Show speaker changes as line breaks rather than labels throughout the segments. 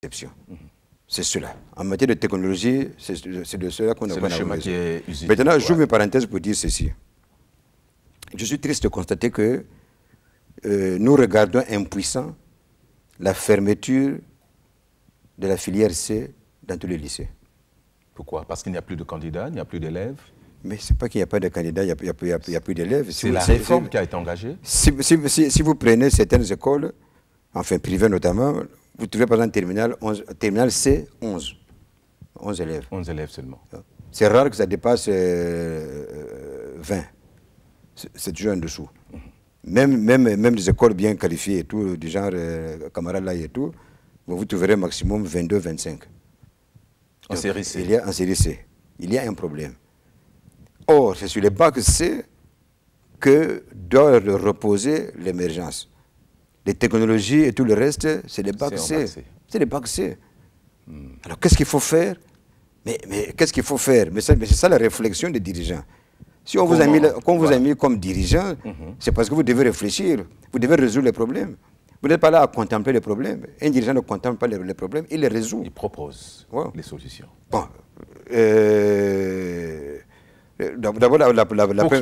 exception. C'est cela. En matière de technologie, c'est de cela qu'on a besoin.
C'est le schéma qui est usé.
Maintenant, j'ouvre une parenthèse pour dire ceci. Je suis triste de constater que nous regardons impuissants la fermeture de la filière C dans tous les lycées.
Pourquoi? Parce qu'il n'y a plus de candidats, il n'y a plus d'élèves?
Mais ce n'est pas qu'il n'y a pas de candidats, il n'y a plus d'élèves.
C'est la réforme qui a été engagée?
Si vous prenez certaines écoles, enfin privées notamment, vous trouvez par exemple terminale C, 11 élèves.
11 élèves seulement.
C'est rare que ça dépasse 20. C'est toujours en dessous. Même des écoles bien qualifiées et tout, du genre camarades là et tout, vous trouverez maximum 22, 25.
En série C.
En série C. Il y a un problème. Or, c'est sur les bacs C que doit reposer l'émergence. Les technologies et tout le reste, c'est les bacs C. C'est les bacs C. Alors, qu'est-ce qu'il faut faire? Mais qu'est-ce qu'il faut faire? Mais c'est ça la réflexion des dirigeants. Si on vous a mis comme dirigeant, c'est parce que vous devez réfléchir, vous devez résoudre les problèmes. Vous n'êtes pas là à contempler les problèmes. Un dirigeant ne contemple pas les problèmes, il les résout.
Il propose les solutions.
Bon.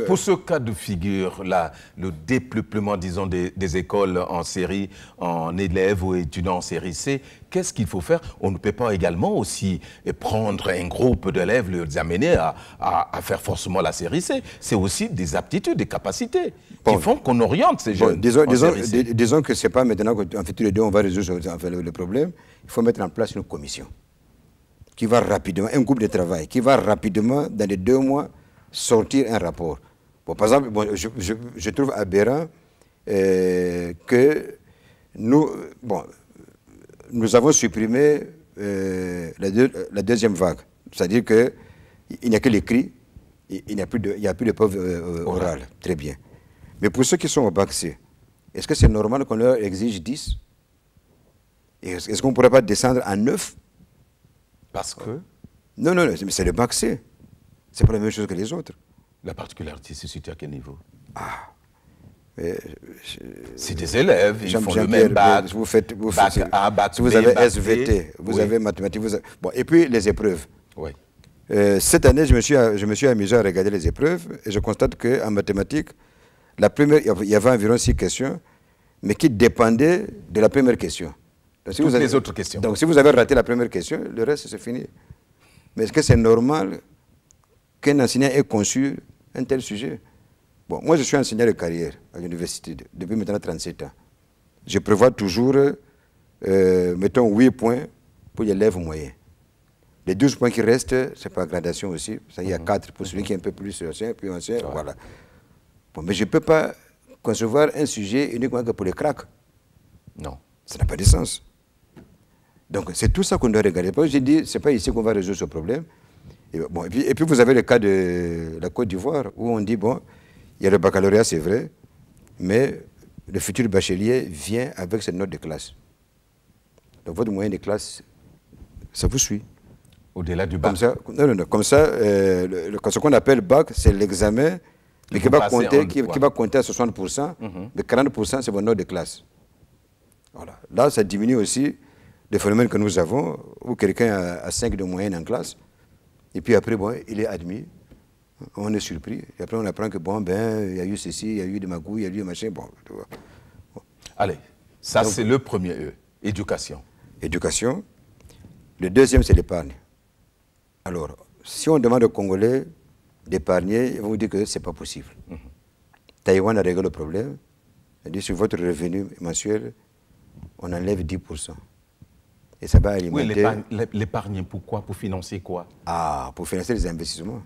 Pour ce cas de figure-là, le dépeuplement, disons, des écoles en série, en élèves ou étudiants en série C, qu'est-ce qu'il faut faire? On ne peut pas également aussi prendre un groupe d'élèves, les amener à faire forcément la série C. C'est aussi des aptitudes, des capacités qui font qu'on oriente ces jeunes.
Disons que ce n'est pas maintenant qu'en fait tous les deux on va résoudre le problème. Il faut mettre en place une commission qui va rapidement, un groupe de travail qui va rapidement, dans les 2 mois, sortir un rapport. Bon, par exemple, je trouve aberrant que nous avons supprimé la deuxième vague. C'est-à-dire qu'il n'y a que l'écrit, il n'y a plus de preuves orales. Très bien. Mais pour ceux qui sont au bac C, est-ce que c'est normal qu'on leur exige 10? Est-ce qu'on ne pourrait pas descendre à 9?
Parce que?
Non, mais c'est le bac C. C'est pas la même chose que les autres.
La particularité se situe à quel niveau?
C'est
des élèves, ils font le même bac.
Bac A, bac B, vous avez SVT, vous avez mathématiques. Bon, et puis les épreuves.
Oui.
Cette année, je me suis amusé à regarder les épreuves et je constate qu'en mathématiques, il y avait environ 6 questions, mais qui dépendaient de la première question.
Donc, toutes les autres questions.
Donc si vous avez raté la première question, le reste c'est fini. Mais est-ce que c'est normal qu'un enseignant ait conçu un tel sujet? Bon, moi je suis enseignant de carrière à l'université depuis maintenant 37 ans. Je prévois toujours, mettons 8 points pour l'élève moyen. Les 12 points qui restent, c'est par gradation aussi. Ça, il y a 4 pour celui qui est un peu plus ancien, plus ancien, voilà. Bon, mais je ne peux pas concevoir un sujet uniquement que pour les cracks.
Non.
Ça n'a pas de sens. Donc c'est tout ça qu'on doit regarder. J'ai dit, ce n'est pas ici qu'on va résoudre ce problème. Et puis vous avez le cas de la Côte d'Ivoire où on dit, bon, il y a le baccalauréat, c'est vrai, mais le futur bachelier vient avec cette note de classe. Donc votre moyenne de classe, ça vous suit.
Au-delà du bac.
Comme ça, comme ça, ce qu'on appelle bac, c'est l'examen, mais qui va compter à 60%, mais 40% c'est votre note de classe. Voilà. Là, ça diminue aussi le phénomène que nous avons, où quelqu'un a 5 de moyenne en classe, et puis après, bon, il est admis, on est surpris, et après on apprend que, bon, ben, il y a eu ceci, il y a eu des magouilles, il y a eu machin, bon.
Allez, ça c'est le premier E, éducation. Éducation.
Le deuxième, c'est l'épargne. Alors, si on demande aux Congolais d'épargner, ils vont vous dire que ce n'est pas possible. Taïwan a réglé le problème, elle dit sur votre revenu mensuel, on enlève 10%. Et ça va alimenter...
Oui, l'épargne, pourquoi? Pour financer quoi?
Pour financer les investissements.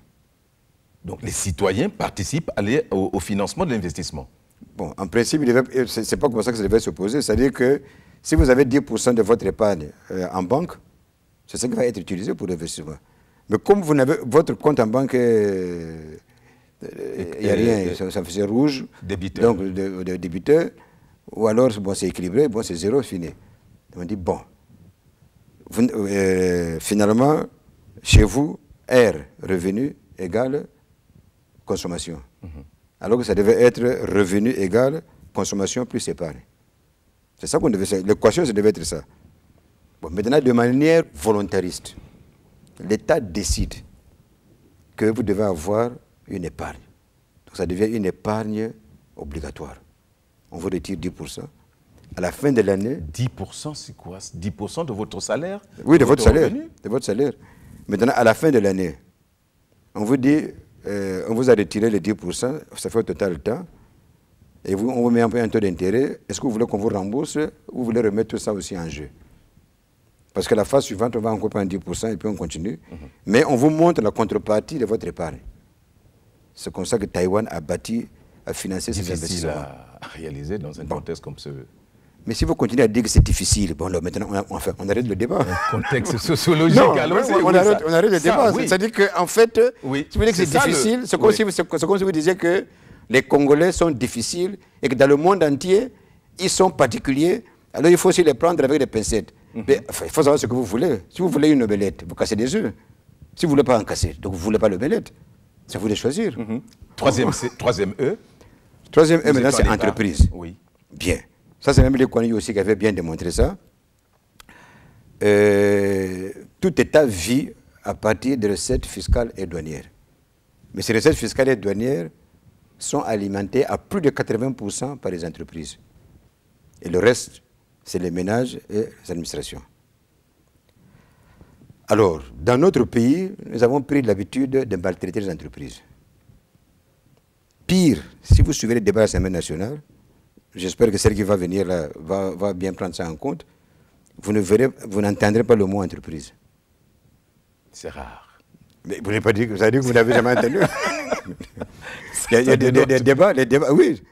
Donc les citoyens participent au financement de l'investissement.
Bon, en principe, ce n'est pas comme ça que ça devait se poser. C'est-à-dire que si vous avez 10% de votre épargne en banque, c'est ça qui va être utilisé pour l'investissement. Mais comme vous n'avez votre compte en banque, il n'y a rien, ça faisait rouge,
débiteur.
Donc de débiteur, ou alors bon, c'est équilibré, bon, c'est zéro, fini. On dit, bon, finalement, chez vous, R, revenu, égale consommation. Alors que ça devait être revenu égale consommation plus épargne. C'est ça qu'on devait faire. L'équation, ça devait être ça. Bon, maintenant, de manière volontariste, l'État décide que vous devez avoir une épargne. Donc ça devient une épargne obligatoire. On vous retire 10%. À la fin de l'année...
10%, c'est quoi? 10% de votre salaire?
Oui, de votre salaire.
Revenu?
De votre salaire. Maintenant, à la fin de l'année, on vous dit, on vous a retiré les 10%, ça fait au total le temps, et on vous met un taux d'intérêt. Est-ce que vous voulez qu'on vous rembourse ou vous voulez remettre tout ça aussi en jeu? Parce que la phase suivante, on va encore prendre 10% et puis on continue. Mais on vous montre la contrepartie de votre épargne. C'est comme ça que Taïwan a bâti, a financé ces investissements.
Difficile à réaliser dans un contexte comme ce...
Mais si vous continuez à dire que c'est difficile, bon, là, maintenant, on arrête le débat.
Un contexte sociologique.
Non,
alors,
on arrête le débat.
Oui.
C'est-à-dire qu'en fait,
Oui.
si vous voulez que c'est difficile, c'est comme, comme si vous disiez que les Congolais sont difficiles et que dans le monde entier, ils sont particuliers. Alors il faut aussi les prendre avec des pincettes. Mais enfin, il faut savoir ce que vous voulez. Si vous voulez une omelette, vous cassez des œufs. Si vous ne voulez pas en casser, donc vous ne voulez pas l'omelette. C'est à vous de choisir.
Troisième E.
Troisième E, maintenant, c'est entreprise.
Oui.
Bien. Ça, c'est même les Kouani aussi qui avaient bien démontré ça. Tout État vit à partir de recettes fiscales et douanières. Mais ces recettes fiscales et douanières sont alimentées à plus de 80% par les entreprises. Et le reste, c'est les ménages et les administrations. Alors, dans notre pays, nous avons pris l'habitude de maltraiter les entreprises. Pire, si vous suivez les débats à l'Assemblée nationale, j'espère que celle qui va venir là va bien prendre ça en compte, vous n'entendrez pas le mot entreprise.
C'est rare.
Mais vous n'avez pas dit, vous avez dit que vous n'avez jamais entendu. Il y a des débats, oui.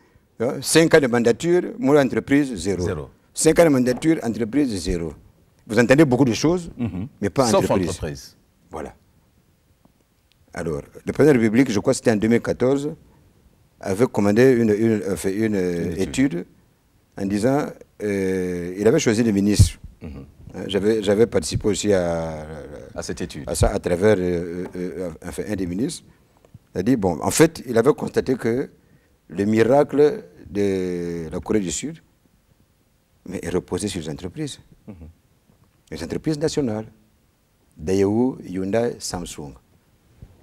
5 ans de mandature, mot entreprise, zéro. 5 ans de mandature, entreprise, zéro. Vous entendez beaucoup de choses, mais pas
sauf
entreprise.
Entreprise.
Voilà. Alors, le président de la République, je crois que c'était en 2014, avait commandé une étude en disant, il avait choisi des ministres. J'avais participé aussi à
cette étude.
À ça à travers un des ministres. Il a dit, bon, en fait, il avait constaté que le miracle de la Corée du Sud est reposé sur les entreprises. Les entreprises nationales. Daewoo, Hyundai, Samsung.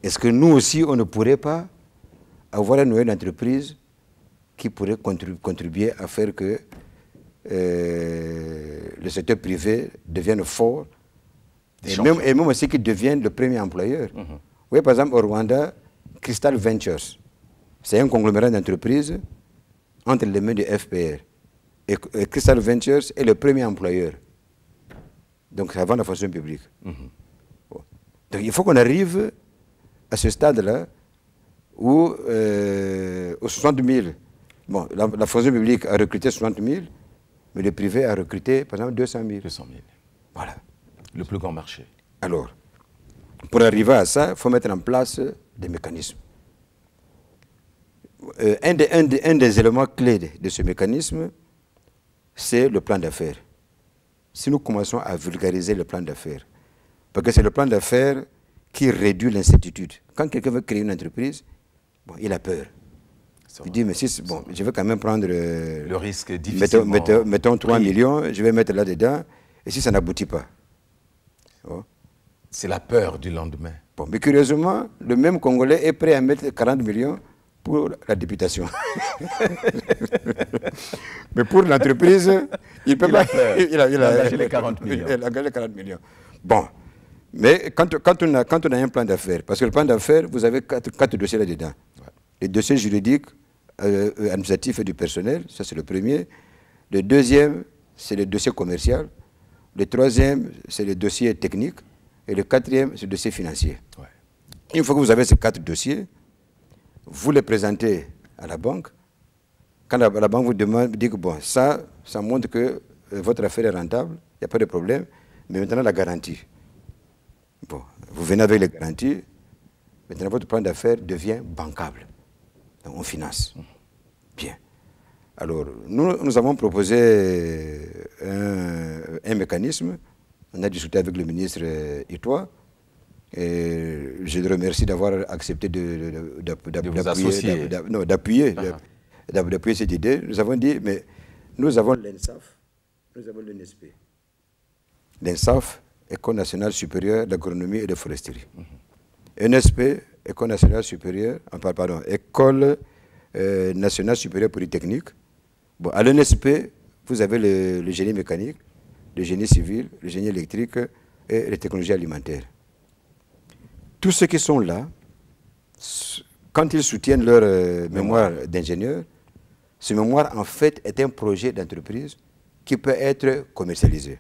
Est-ce que nous aussi, on ne pourrait pas avoir une nouvelle entreprise qui pourrait contribuer à faire que le secteur privé devienne fort et même aussi qu'il devienne le premier employeur. Vous voyez, par exemple, au Rwanda, Crystal Ventures, c'est un conglomérat d'entreprises entre les mains du FPR. Et Crystal Ventures est le premier employeur. Donc, c'est avant la fonction publique. Bon. Donc, il faut qu'on arrive à ce stade-là où, aux 60 000, bon, la fonction publique a recruté 60 000, mais le privé a recruté, par exemple, 200 000.
200 000.
Voilà.
Le plus grand marché.
Alors, pour arriver à ça, il faut mettre en place des mécanismes. Un des éléments clés de ce mécanisme, c'est le plan d'affaires. Si nous commençons à vulgariser le plan d'affaires, parce que c'est le plan d'affaires qui réduit l'incertitude. Quand quelqu'un veut créer une entreprise, bon, il a peur. Il dit, mais si, bon, je vais quand même prendre...
le risque est difficilement...
Mettons 3 millions, je vais mettre là-dedans, et si ça n'aboutit pas. Oh.
C'est la peur du lendemain.
Bon, mais curieusement, le même Congolais est prêt à mettre 40 millions pour la députation. Mais pour l'entreprise, il peut pas... Il a
engagé les 40 millions.
Il a engagé les 40 millions. Bon, mais quand on a un plan d'affaires, parce que le plan d'affaires, vous avez quatre dossiers là-dedans. Ouais. Les dossiers juridiques, administratifs et du personnel, ça c'est le premier. Le deuxième, c'est le dossier commercial. Le troisième, c'est le dossier technique. Et le quatrième, c'est le dossier financier. Ouais. Une fois que vous avez ces 4 dossiers, vous les présentez à la banque. Quand la banque vous demande, dit que bon, ça montre que votre affaire est rentable, il n'y a pas de problème, mais maintenant la garantie. Bon, vous venez avec les garanties, maintenant votre plan d'affaires devient bancable. Donc on finance. Bien. Alors, nous avons proposé un mécanisme. On a discuté avec le ministre Itoa. Et je le remercie d'avoir accepté d'appuyer cette idée. Nous avons dit, mais nous avons l'ENSAF, nous avons l'ENSP. l'ENSAF, École nationale supérieure d'agronomie et de foresterie. ENSP, École nationale supérieure, pardon, École nationale supérieure polytechnique. Bon, à l'ENSP, vous avez le génie mécanique, le génie civil, le génie électrique et les technologies alimentaires. Tous ceux qui sont là, quand ils soutiennent leur mémoire d'ingénieur, ce mémoire, en fait, est un projet d'entreprise qui peut être commercialisé.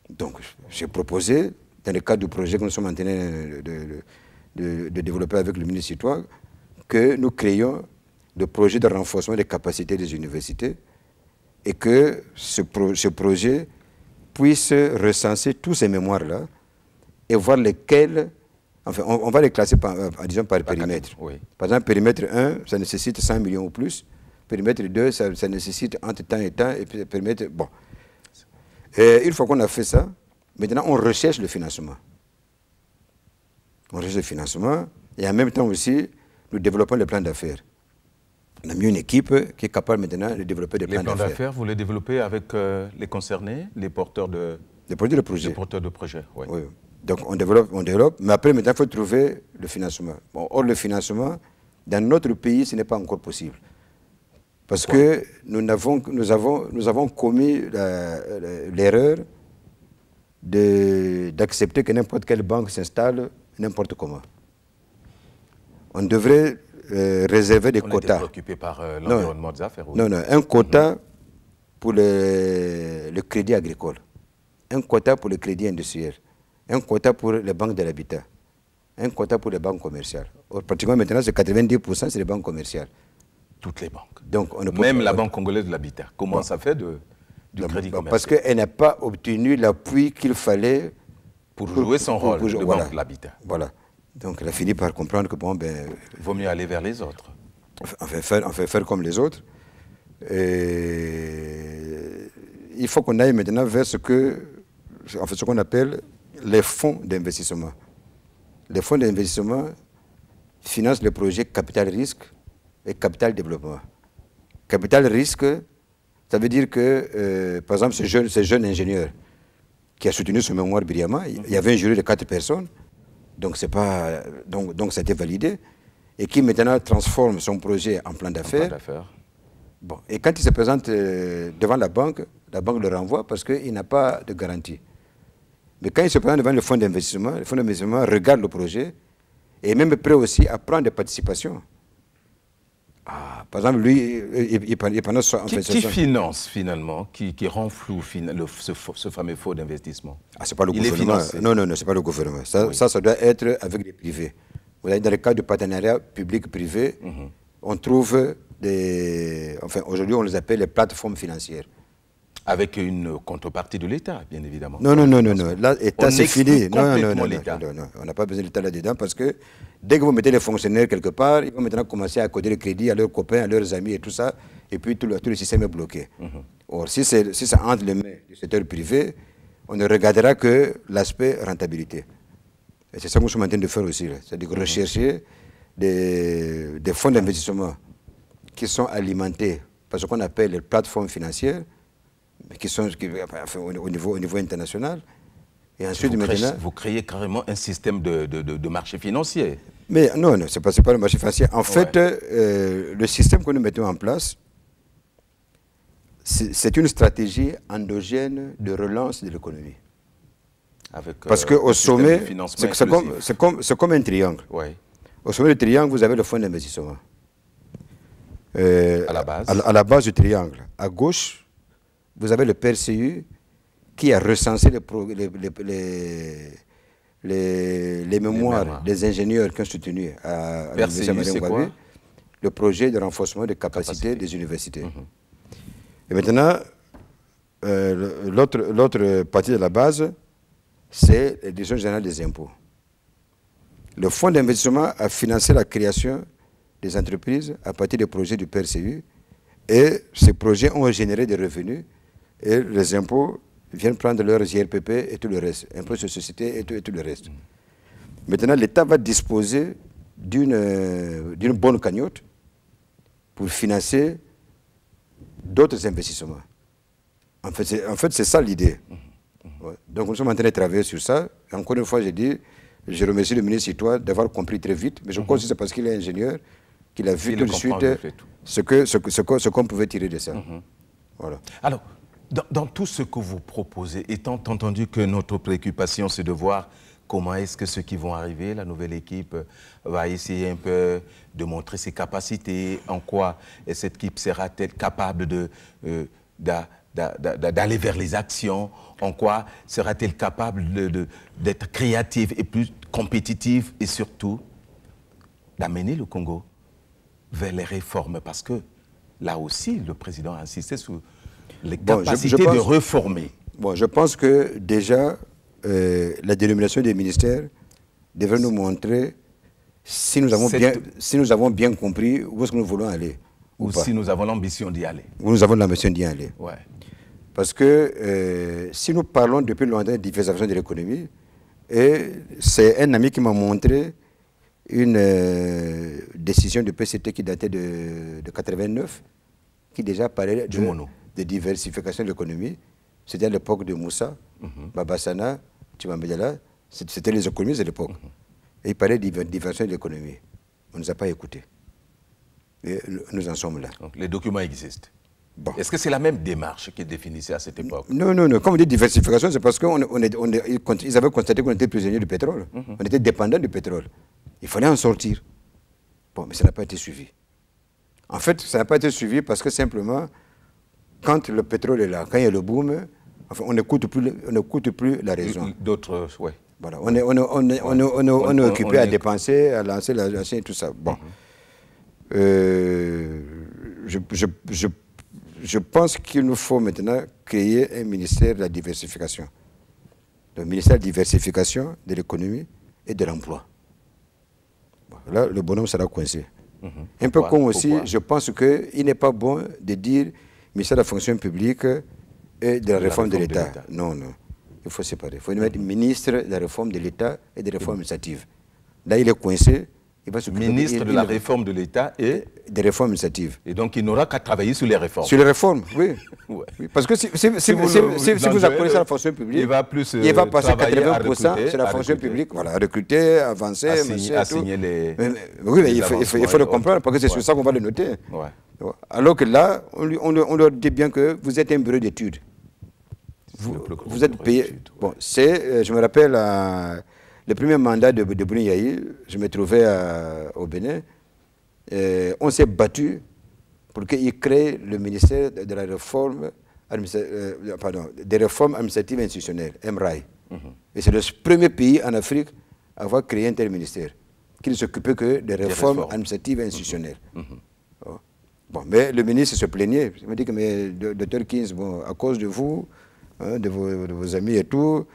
Donc, j'ai proposé, dans le cadre du projet que nous sommes en train de développer avec le ministre citoyen, que nous créions le projet de renforcement des capacités des universités et que ce projet puisse recenser tous ces mémoires-là et voir lesquels, enfin, on va les classer par, disons, par périmètre.
Oui.
Par exemple, périmètre 1, ça nécessite 100 millions ou plus. Périmètre 2, ça nécessite entre temps et temps. Et puis périmètre, bon. Et une fois qu'on a fait ça, maintenant, on recherche le financement. On recherche le financement et en même temps aussi, nous développons les plans d'affaires. On a mis une équipe qui est capable maintenant de développer des plans d'affaires.
Les plans d'affaires, vous les développez avec les concernés, les porteurs de...
Les porteurs de projets.
Les porteurs de projets, oui.
Oui. Donc on développe, mais après maintenant il faut trouver le financement. Bon, or le financement, dans notre pays, ce n'est pas encore possible. Parce que nous avons commis l'erreur d'accepter que n'importe quelle banque s'installe n'importe comment. On devrait réserver des quotas.
On était préoccupé par l'environnement des affaires. Oui.
Non, un quota pour le crédit agricole, un quota pour le crédit industriel, un quota pour les banques de l'habitat, un quota pour les banques commerciales. Or, pratiquement maintenant, c'est 90%, c'est les banques commerciales.
Toutes les banques.
Donc, on ne peut
Même
pas,
la Banque congolaise de l'habitat. Comment ça fait du crédit commercial?
Parce qu'elle n'a pas obtenu l'appui qu'il fallait
pour jouer son rôle de
voilà,
banque de l'habitat.
Voilà. Donc, elle a fini par comprendre que, bon, ben...
Vaut mieux aller vers les autres.
On fait faire comme les autres. Et il faut qu'on aille maintenant vers ce qu'on appelle les fonds d'investissement. Les fonds d'investissement financent les projets capital risque et capital développement. Capital risque, ça veut dire que, par exemple, ce jeune ingénieur qui a soutenu ce mémoire brillamment, il y avait un jury de 4 personnes, donc ça a été validé, et qui maintenant transforme son projet en plan d'affaires. Bon, et quand il se présente devant la banque le renvoie parce qu'il n'a pas de garantie. Mais quand il se présente devant le fonds d'investissement regarde le projet et est même prêt aussi à prendre des participations. Ah, par exemple, lui, il pendant
qui finance finalement, qui rend flou ce fameux fonds d'investissement?
Ah, c'est pas le gouvernement. Non, c'est pas le gouvernement. Ça doit être avec des privés. Vous voyez, dans le cadre du partenariat public-privé, on trouve aujourd'hui on les appelle les plateformes financières.
Avec une contrepartie de l'État, bien évidemment.
Non. Là, l'État, c'est fini. Non, on n'a pas besoin de l'État là-dedans parce que dès que vous mettez les fonctionnaires quelque part, ils vont maintenant commencer à accorder le crédit à leurs copains, à leurs amis et tout ça, et puis tout le système est bloqué. Or, si ça entre les mains du secteur privé, on ne regardera que l'aspect rentabilité. Et c'est ça que nous sommes en train de faire aussi. C'est-à-dire rechercher des fonds d'investissement qui sont alimentés par ce qu'on appelle les plateformes financières, qui sont au niveau international. Et ensuite,
vous créez carrément un système de marché financier.
Mais non, ce n'est pas le marché financier. En fait, le système que nous mettons en place, c'est une stratégie endogène de relance de l'économie. Parce qu'au sommet, c'est comme un triangle.
Ouais.
Au sommet du triangle, vous avez le fonds d'investissement.
À
la base du triangle. À gauche, vous avez le PRCU qui a recensé les mémoires des ingénieurs qui ont soutenu à l'Université Madame le projet de renforcement des capacités des universités. Et maintenant, l'autre partie de la base, c'est la Direction générale des impôts. Le fonds d'investissement a financé la création des entreprises à partir des projets du PRCU et ces projets ont généré des revenus et les impôts viennent prendre leurs IRPP et tout le reste, impôts sur société et tout le reste. Maintenant, l'État va disposer d'une bonne cagnotte pour financer d'autres investissements. En fait, c'est ça l'idée. Ouais. Donc nous sommes en train de travailler sur ça. Et encore une fois, j'ai dit, je remercie le ministre Citoyen d'avoir compris très vite, mais je crois que c'est parce qu'il est ingénieur qu'il a vu tout de suite ce qu'on pouvait tirer de ça. Voilà.
Alors, dans tout ce que vous proposez, étant entendu que notre préoccupation, c'est de voir comment est-ce que ceux qui vont arriver, la nouvelle équipe, va essayer un peu de montrer ses capacités, en quoi cette équipe sera-t-elle capable d'aller vers les actions, en quoi sera-t-elle capable d'être créative et plus compétitive et surtout d'amener le Congo vers les réformes, parce que là aussi, le président a insisté sur les capacités de réformer.
Bon, je pense que déjà, la dénomination des ministères devrait nous montrer si nous avons bien compris où est-ce que nous voulons aller.
Ou si nous avons l'ambition d'y aller.
Où nous avons l'ambition d'y aller.
Ouais.
Parce que si nous parlons depuis longtemps de diversification de l'économie, c'est un ami qui m'a montré une décision de PCT qui datait de 89, qui déjà parlait de diversification de l'économie. C'était à l'époque de Moussa, Babassana, Tchibambedjala, c'était les économistes de l'époque. Et il parlait de diversification de l'économie. On ne nous a pas écoutés. Et nous en sommes là.
Donc les documents existent.
Bon.
Est-ce que c'est la même démarche qui est définissait à cette époque?
Non, non, non. Quand on dit diversification, c'est parce qu'ils avaient constaté qu'on était prisonniers du pétrole. On était dépendants du pétrole. Il fallait en sortir. Bon, mais ça n'a pas été suivi. En fait, ça n'a pas été suivi parce que simplement, quand le pétrole est là, quand il y a le boom, enfin, on n'écoute plus la raison.
D'autres, oui.
Voilà. On est occupé à dépenser, à lancer la chaîne et tout ça. Bon. Je pense qu'il nous faut maintenant créer un ministère de la diversification. Le ministère de la diversification de l'économie et de l'emploi. Bon, là, le bonhomme sera coincé. Un peu comme aussi, je pense qu'il n'est pas bon de dire ministère de la fonction publique et de la réforme de l'État. Non, non. Il faut séparer. Il faut mettre ministre de la réforme de l'État et des réformes administratives. Là, il est coincé. Il va
ministre de la réforme de l'État et
des réformes administratives.
Et donc, il n'aura qu'à travailler sur les réformes.
Sur les réformes, oui. Ouais. Oui. Parce que si vous apprenez ça la fonction publique, il va passer 80% sur la fonction publique. Voilà, recruter, avancer,
assigner les...
Oui, mais il faut le comprendre, parce que c'est sur ça qu'on va le noter. Ouais. Alors que là, on leur dit bien que vous êtes un bureau d'études. Vous êtes payé. Bon, je me rappelle... le premier mandat de Bouni Yahi, je me trouvais au Bénin. On s'est battu pour qu'il crée le ministère de la réforme, des réformes administratives et institutionnelles, MRAI. Et c'est le premier pays en Afrique à avoir créé un tel ministère, qui ne s'occupait que des réformes administratives et institutionnelles. Bon, mais le ministre se plaignait. Il m'a dit que, mais Dr Kins, bon, à cause de vous, hein, de vos amis et tout,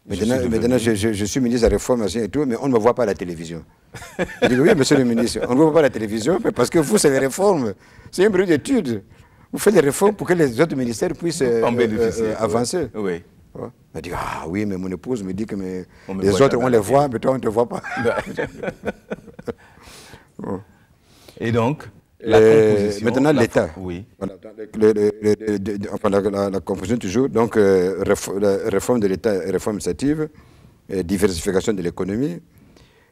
maintenant, je suis ministre de la réforme et tout, mais on ne me voit pas à la télévision. Je dis oui, monsieur le ministre, on ne me voit pas à la télévision, mais parce que vous, c'est les réformes. C'est un bureau d'études. Vous faites des réformes pour que les autres ministères puissent avancer.
Oui.
Ouais. Il m'a dit, ah oui, mais mon épouse me dit que les autres, on les voit, mais toi, on ne te voit pas.
Et donc la composition,
maintenant, l'État.
Oui.
Voilà, la composition toujours. Donc, réforme de l'État, réforme administrative, diversification de l'économie,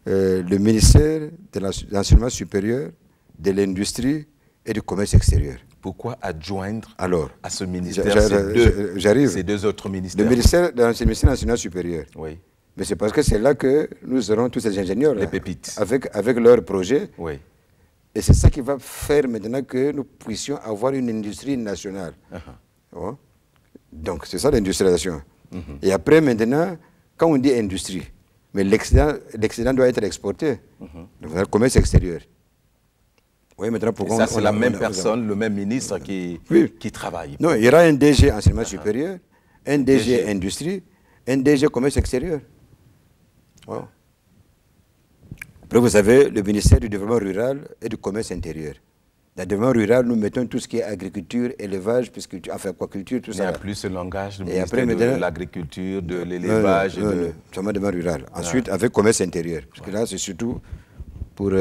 le ministère de l'enseignement supérieur, de l'industrie et du commerce extérieur.
Pourquoi adjoindre à ce ministère ces deux autres ministères?
Le ministère de l'enseignement supérieur.
Oui.
Mais c'est parce que c'est là que nous aurons tous ces ingénieurs.
Les pépites.
Avec leurs projets.
Oui.
Et c'est ça qui va faire maintenant que nous puissions avoir une industrie nationale. Ouais. Donc, c'est ça l'industrialisation. Et après, maintenant, quand on dit industrie, mais l'excédent doit être exporté. Donc, le commerce extérieur. Oui, maintenant, pourquoi
ça, c'est la même personne, le même ministre qui travaille.
Non, il y aura un DG enseignement supérieur, un DG industrie, un DG commerce extérieur. Wow. Après, vous avez le ministère du développement rural et du commerce intérieur. Dans le développement rural, nous mettons tout ce qui est agriculture, élevage, aquaculture, tout ça.
Il n'y a plus ce langage du ministère de l'agriculture, de l'élevage.
Seulement le développement rural. Ensuite, avec commerce intérieur. Parce que là, c'est surtout pour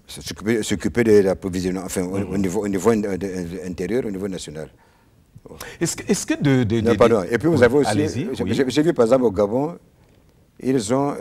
s'occuper de l'approvisionnement, enfin, au niveau intérieur, au niveau national.
Est-ce que
Non, pardon. Et puis vous avez aussi,
allez-y, oui.
j'ai vu par exemple au Gabon, ils ont